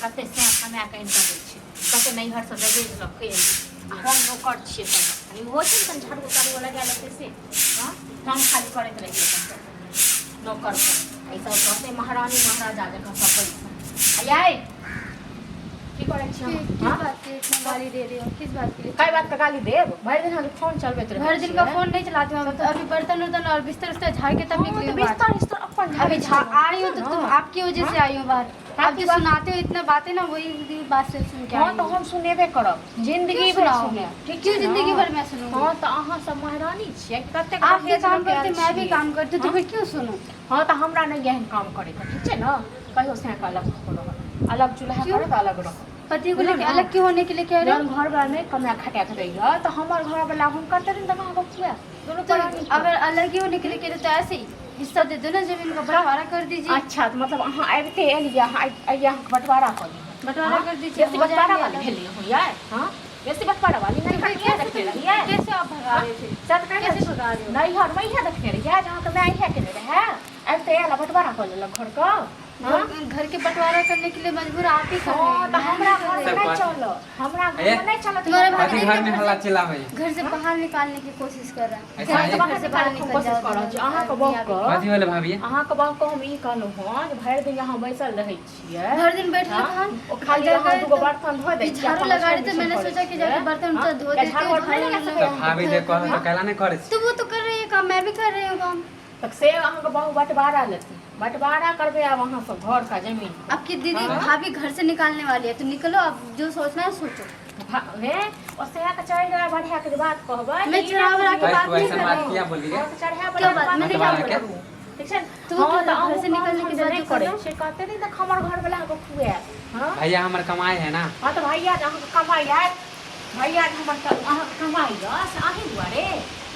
कते से हमे के इनका दै छी कते नहीं हर से दे रखे हम नौकर छियै सब अनि हो छै तन झाड़ू उतारू लगा लेते से हां हम खाली करैत रहिए नौकर ऐसा कहते महारानी महाराजा जका सब पैसा आय की करे छी हम किस बात की इतना गाली दे रही हो किस बात के लिए कई बात का गाली देब भर दिन हम फोन चलबैत रहे हर दिन का फोन नहीं चलाती हूँ तो अभी बर्तन वर्तन और बिस्तर उस्तर झाड़ के तब निकली हूँ बाहर। बिस्तर अपन अभी आई हूँ तो तुम आपकी वजह से आई हूँ बाहर आप जो सुनाते हो इतना बातें ना वही बात से सुन के हां तो हम सुनेबे करब जिंदगी भर सुने ठीक क्यों जिंदगी भर मैं सुनूं हां तो अहाँ सब महारानी छियै कते आप भी काम करते मैं भी काम करती हूँ तो फिर क्यों सुनूं हां तो हमरा नहीं गहन काम करे का ठीक है ना कहियो से अलग रहो अलग चूल्हा करे तो अलग रहो पति को लेके अलग क्यों होने के लिए कह रहे हो घर वाला में कमा खटात रही है तो हमर घर वाला हम करते दिन तक हम खुआ दोनों तो प्राणी अगर अलग ही होने के लिए कह रहे तो ऐसे ही हिस्सा दे दो ना जमीन का बंटवारा कर दीजिए। अच्छा तो मतलब अहाँ आबते एलिया अहाँ बंटवारा कर बंटवारा कर दीजिए जैसे बंटवारा वाली भेली हो यार हां जैसे बंटवारा वाली नहीं क्या देखते रही है कैसे आप भगा रहे थे सब कैसे भगा रहे हो नहीं हर मैं है देखते रही है जहां तो मैं आई है के रहे आबते एला बंटवारा कर लेलक घर का घर के बंटवारा करने के लिए मजबूर आप ही कर तो हमरा घर में नहीं चलो हमरा घर में नहीं चलो तुम्हारे अभी घर में हल्ला चिल्ला है घर से बाहर निकालने की कोशिश कर रहा है ऐसा है? बाहर से बाहर निकल कोशिश कर छी अहाँ के बहू को बाजी वाले भाभी अहाँ के बहू को हम ई कहलहुं हां जे भरि दिन यहाँ बैसल रहै छियै हर दिन बैठ के हाँ? खाली यहाँ दुगो बर्तन धो दे झाड़ू लगा रही तो मैंने सोचा कि जाके बर्तन तो धो देते झाड़ू हो, नहीं लगा तो सके भाभी जे कहल तो कहला नहीं करे तो वो तो कर रही है काम मैं भी कर रही हूँ काम तक से अहाँ के बहू बंटवारा लेती बंटवारा करबे अब वहां से घर का जमीन आपकी दीदी भाभी घर से निकालने वाली है तो निकलो अब जो सोचना है सोचो है ओसे का चढ़ा बढ़िया के बात कहबै मैं चढ़ा बढ़ा के बात नहीं ऐसा कर बात रही किया हूँ बोली और चढ़ा क्या बढ़िया बात? मैंने क्या बोला? ठीक है तो हाँ, क्या तो घर से निकलने के बाद नहीं जो करे करो? से कहते नहीं तो हमर घर वाला को खुए हां भैया हमार कमाई है ना हां तो भैया अहाँ के कमाई है भैया हमर अहाँ के कमाई रस अहीं दुआरे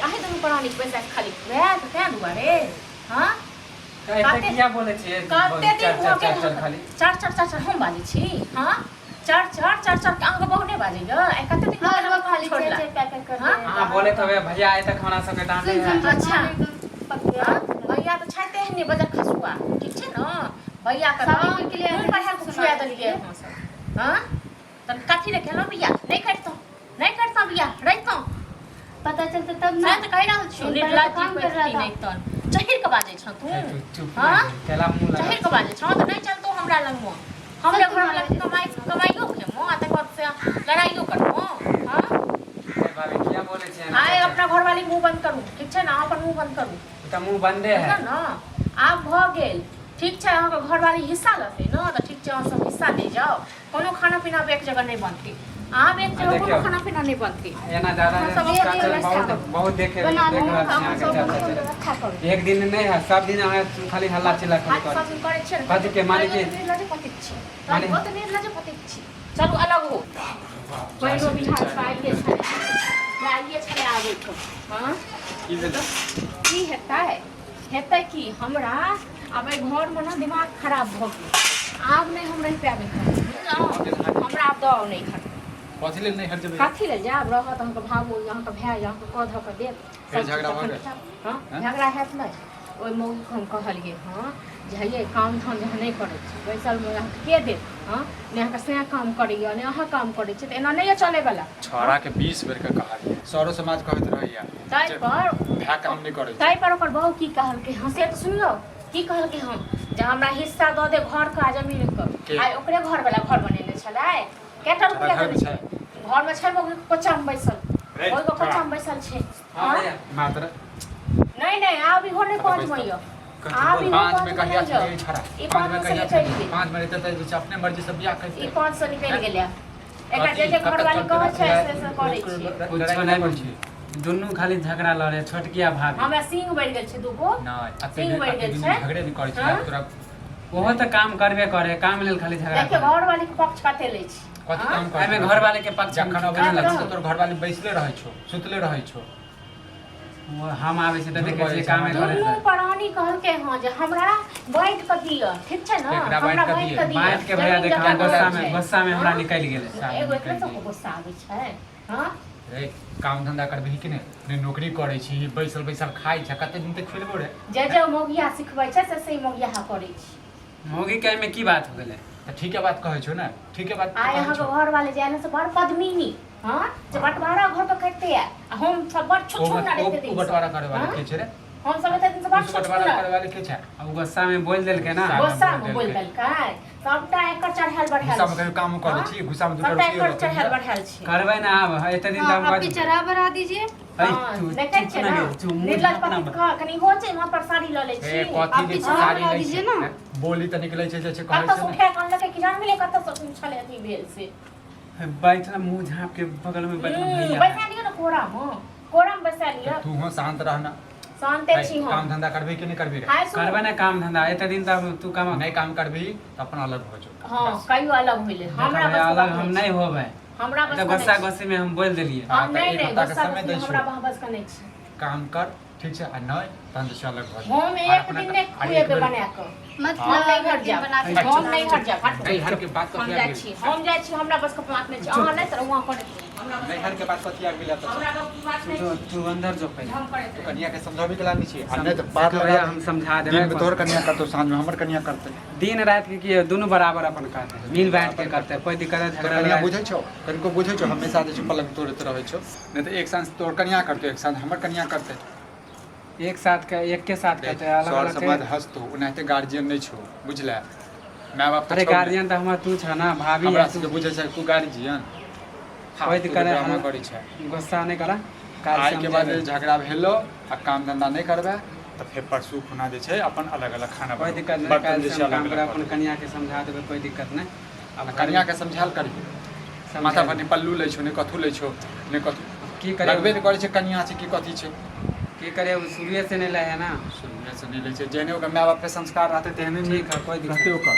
अहीं दुनू प्राणी पैसा खाली खुए तो त्या दुआरे हां ऐसे किया बोले छे कहते दिन हो गेल खाली चार हम बाजी छी हां चार के अहाँ के बहु नहीं बाजे ग ए कते दिन हाँ, हो लोग खाली छोड़ चेचे ला पैक कर हाँ? रहे हैं। हां बोले तो भैया आए तक खाना सब डांटे सुन सुन हैं सुन, अच्छा। एकदम पक गया। हाँ? भैया तो छाते हैं नहीं बजर खसुआ ठीक है ना भैया का शादी के लिए नहीं ऐसे पैसा सुना खुआ है। दलिए हां तन काठी रे खेलो भैया नहीं करतो भैया रहतो पता चलता तब ना मैं तो कह रहा छी पहले निर्ला तो काम जी कर रहा पैसा था। नहीं तन चहिर के बाजे छ तू चुप हाँ? केला मुंह लगा चहिर के बाजे छ तो नहीं चलतो हमरा लग में हमरा घर वाला कमाइयो के मो आ तक से लड़ाइयो करमो हां भाभी किया बोले छे आए अपना घर वाली मुंह बंद करू ठीक है ना अपन मुंह बंद करू तो मुंह बंदे है ना आप भ गेल ठीक है अहाँ के घर वाली हिस्सा लते ना तो ठीक है अहाँ सब हिस्सा ले जाओ कोनो खाना पीना एक जगह नहीं बनती आप एक जगह कोनो खाना पीना नहीं बनती एना ज्यादा सब बहुत देखे देख रहा छी आगे अच्छा करू एक दिन नहीं है सब दिन हमें खाली हल्ला चिल्ला आज कर सब करे छै कथी के मालिक के? निर्लज पति छी मालिक? ओ तो निर्लज पति छी चलू अलग हो पहिलो बिहार पाइए छै लाइए छै आगे को हां की भेल की हेतै की हमरा अब घर में ना दिमाग खराब भ गेल आब नहीं हम रह पाबे हमरा आब दो नहीं खा कथी ले नहीं हट जेबे कथी ले जाब रहत अहाँ के भाबू अहाँ के भाई अहाँ के कह ध के देब फिर झगड़ा हो गेल? हां झगड़ा हैत नहीं ओइ मौगी हम कहलिए हां जे ये काम धाम जहाँ नहीं करे छी बैसल में अहाँ के देत हां ने अहाँ के से काम करियो ने अहाँ काम करे छी त एना नहीं चले वाला छोड़ा के 20 बेर के कहा सौरो समाज कहत रहैया ताई पर भा काम नहीं करे ताई पर ओकर बहू की कहल के हंसे त सुनियो की कहल के हम जे हमरा हिस्सा द दे घर का जमीन के? के आइ ओकरे घर वाला घर बनेने छलै केटा रुपया घर में देने छै? घर में छै मौगी कोचा में बैसल ओइ को कोचा में बैसल छै हां हाँ? भैया मात्र नहीं आबी हो नहीं पहुंच मैयो आबी हो पांच में पहुंच कहिया नहीं जाओ छे छड़ा ई पांच में 500 कहिया निकल गेल 5 में रहते तो अपने मर्जी से बियाह ई करते 500 निकल गेलै एकर जे घर वाली कहै छै से करै छी कुछ नहीं बोल छी दुनू खाली झगड़ा लड़े छोटकिया भाभी हमरा सिंह बढ़ गेल छै दूगो नहीं सिंह बढ़ गेल दिन छै झगड़े नहीं करे हाँ? छै तोरा ओहो तो काम करबे करे काम लेल खाली झगड़ा देखिए करे घर वाली के पक्ष कते लै छी कथी हाँ? काम करे एमे घर वाले के पक्ष जखन केना अबै छै लगै तो तोर घर वाली बैसले रहै छौ सुतले रहै छौ हम आवे छै त देखे छियै कामे करे दुनू प्राणी कहल के हां जे हमरा बैठ के दियो ठीक छै ना एकरा हमरा बाँटि बैठ कऽ के दिअ। दियो बांट के भैया देखा गुस्सा में हमरा हाँ? निकल गेले एगो एकरे सब गुस्सा आबै छै हां रे काम धंधा करबही कि नहीं ने नौकरी करे छी बैसल खाइ छै कते दिन तक खेलबो रे जे जे मोगिया सिखबै छै से सही मोगिया करे छी मोगी के में की बात हो गेले तो ठीक है बात कहै छो ना, ठीक है बात आए कहै यहाँ छो। घर वाले जाने से बड़ पद्मिनी हाँ जो बंटवारा घर पे करते हैं हम सब बड़ छोट ना रहते थे बंटवारा करे वाले के छे रे? हम सब रहते थे सब बड़ छोट बंटवारा करे वाले के छे? अब गुस्सा में बोल देलकै ना गुस्सा में बोल देलकै सबटा एकर चढ़ाल बढ़ाल गुस्सा में कहियो काम करे छी, गुस्सा में सबटा तो एकर चढ़ाल बढ़ाल छी करबै ना अब एते दिन हाँ, तक आप भी चढ़ा बढ़ा दीजिए। देखै छै ना निर्लज पति का कनी हो छै वहां पर साड़ी ल लै छी कथी आप ले भी चढ़ा साड़ी बढ़ा लै दीजिए छै ना। बोली त निकलै छै जे छै कत कहै से छै उठा के अनलकै कि जान मिले कत से छले अथी भेल से बैठ ना मुंह झाँप के बगल में बैठ भैया बैसा लियो ना कोरा में बैसा लियो तू हो शांत रहना। शांते छी काम हम धंधा करबे कि नहीं करबी रे? हाय सुन करबै ना काम धंधा एते दिन तक तू काम नहीं काम करबी त अपन अलग हो जो। हां कहियो अलग होइले हमरा हमरा बस अलग हम नहीं होबै हमरा बस तो गुस्सा गुस्से में हम बोल देलिए हम नहीं एक नहीं हफ्ता के गुस्सा समय दै में छियो। हमरा बस का नहीं छी काम कर ठीक छै आ नहीं तहन से अलग हो जो। हम एक दिन ने खुएबे बना के मत हम नहीं हट जा बना के हम नहीं हट जा हट नहीं हर के बात हम कथी जाइ आ छी हमरा बस का बात नहीं छी अहाँ नहीं त वहां करे हमरा बस नहीं हर के बात कथी आ गेल त हमरा बस बात नहीं तो तू अंदर जो पहले हम करे तो कन्या के समझाबे के लानी छी आ नहीं त बात भैया हम समझा दिन में देबै तोहर कन्या करतो साँझ में हमर कन्या करते। दिन रात के किए दोनों बराबर अपन करते हैं मिल बांट के करते हैं कोई दिक्कत है झगड़ा कन्या लड़ाई बुझै छौ कनिको बुझै छौ हमेशा जे छै पलंग तोड़ैत रहै छौ नहीं तो एक साँझ तोर कन्या करतो एक साँझ हमर कन्या करते। एक साथ का एक के साथ करते हैं अलग सर अलग समाज के। हंसतो ओनाहिते गार्जियन नहीं छौ बुझले माय बाप अरे गार्जियन तो हमार तू छ ना भाभी हमरा है से बुझै छै तू गार्जियन कोई दिक्कत है ड्रामा हम- करै छै। गुस्सा नहीं करा आइ के बाद झगड़ा भेलो आ काम धंधा नहीं करबे तो फिर परसू खुना जे छै अपन अलग अलग खाना कोई दिक्कत नहीं बर्तन काल जे से छै हम काम अलग करा अलग अपन कन्या के समझा देबै कोई दिक्कत नहीं अब कन्या के समझाल करी समझा माथा पर देबै। नहीं पल्लू लै छौ नहीं कथू लै छौ नहीं कथू की करे लगबे नहीं करै छै कन्या छै कि कथी छै की करे शुरुए से नहीं लाया ना शुरुए से नहीं लै छै जेहने ओकर माय बाप के संस्कार रहतै तेहने ठीक है कोई दिक्कत रहतै ओकर